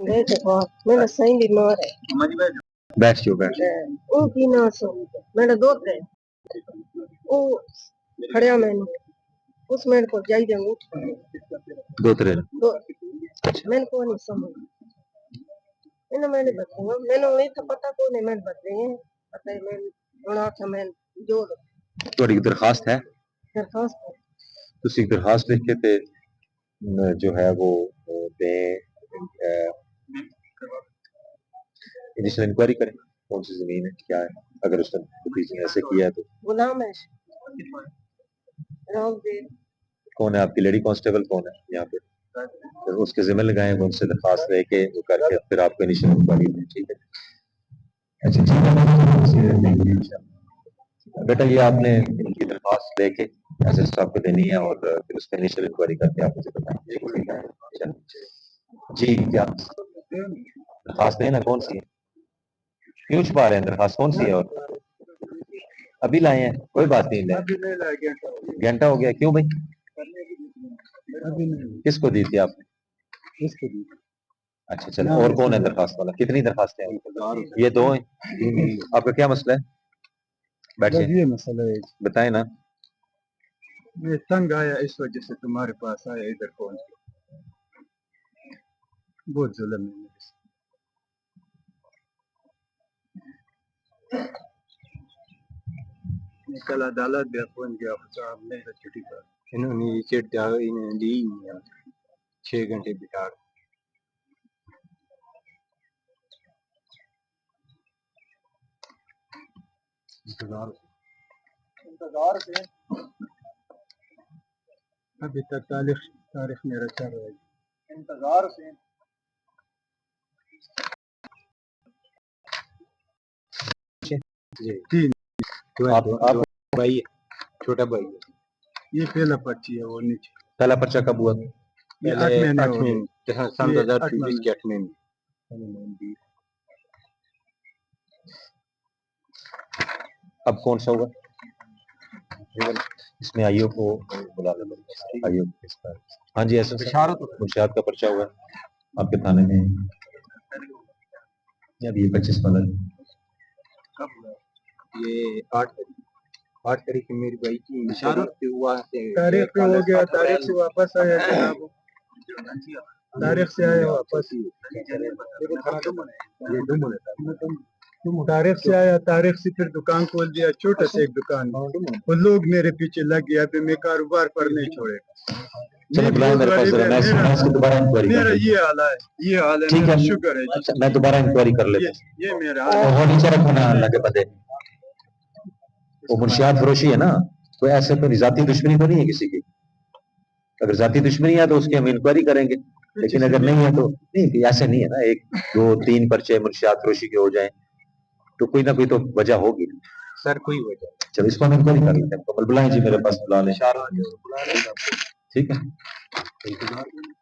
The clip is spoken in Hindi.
गए थे बहुत, मेरा सही बीमार है। बैठ जाओ बैठ वो की ना सो मेरा दोस्त है वो खड़िया मैंने उस मेरे को जाई देंगे दो तेरे दो मैंने को नहीं समझ मैंने बताऊंगा मैंने नहीं तो पता को नहीं मैंने बताए पता है मैं बना था मैं जो थोड़ी दरखास्त है दरखास्त तुसी दरखास्त लिख के ते जो है वो दे इनिशियल इंक्वायरी करें कौन सी जमीन है क्या है अगर उसने किसी ने ऐसे किया है तो गुलाम है कौन है आपकी लेडी कांस्टेबल कौन है यहाँ पे तो उसके जिम्मे लगाए उनसे दरखास्त लेके वो करके फिर आपको इनिशियल इंक्वायरी दें ठीक है अच्छा ठीक है बेटा ये आपने इनकी दरखास्त लेके एसएस साहब को देनी है और फिर उसका इनिशियल इंक्वायरी करके आप मुझे बताएं जी क्या दरखास्त है ना कौन सी है क्यों छुपा रहे हैं दरखास्त कौन सी है और अभी लाए हैं कोई बात नहीं घंटा हो गया क्यों भाई किसको दी थी आपने किसको दी अच्छा चलो और कौन है दरखास्त वाला कितनी दरखास्तें हैं ये दो हैं आपका क्या मसला है बैठिए ये मसला है बताएं ना मैं तंग आया इस वजह से तुम्हारे पास आया इधर पहुंच गया बहुत जुल्म है मेरे से मैं कल अदालत भी पहुंच गया साहब ने छुट्टी पर इन्होंने ये चिट इन्हें दी नहीं 6 घंटे बिठा इंतजार से अभी तक तारीख मेरा चल रहा है इंतजार से तीन आप भाई छोटा भाई ये पहला पर्ची है वो नीचे पहला पर्चा कब हुआ ये 8 महीने सन 2023 के 8 महीने अब कौन सा हुआ इसमें आईओ को बुला लो आईओ हाँ जी ऐसा मुंशियात का पर्चा हुआ आपके थाने में अब ये 25 वाला ये 8 तारीख की मेरी भाई की इशारत हुआ तारीख पे हो गया तारीख से वापस आया जनाब तारीख से आया वापस तारीख से आया तारीख से फिर दुकान खोल दिया छोटा सा एक दुकान वो लोग मेरे पीछे लग गया अभी मैं कारोबार पर नहीं छोड़ेगा मेरा ये हाल है ठीक है शुक्र है अच्छा मैं दोबारा इंक्वायरी कर लेता हूँ ये मेरा और नीचे रखो ना अल्लाह के बंदे वो मुंशियात फरोशी है ना कोई ऐसे तो जाती दुश्मनी तो नहीं है किसी की अगर जाती दुश्मनी है तो उसकी हम इंक्वायरी करेंगे लेकिन अगर नहीं है तो नहीं ऐसे नहीं है ना 1 2 3 पर्चे मुंशियात फरोशी के हो जाए तो कोई ना कोई तो वजह होगी सर कोई वजह चलो इसको हम इंक्वायरी कर लेते हैं बुलाएं जी मेरे पास बुला लें ठीक है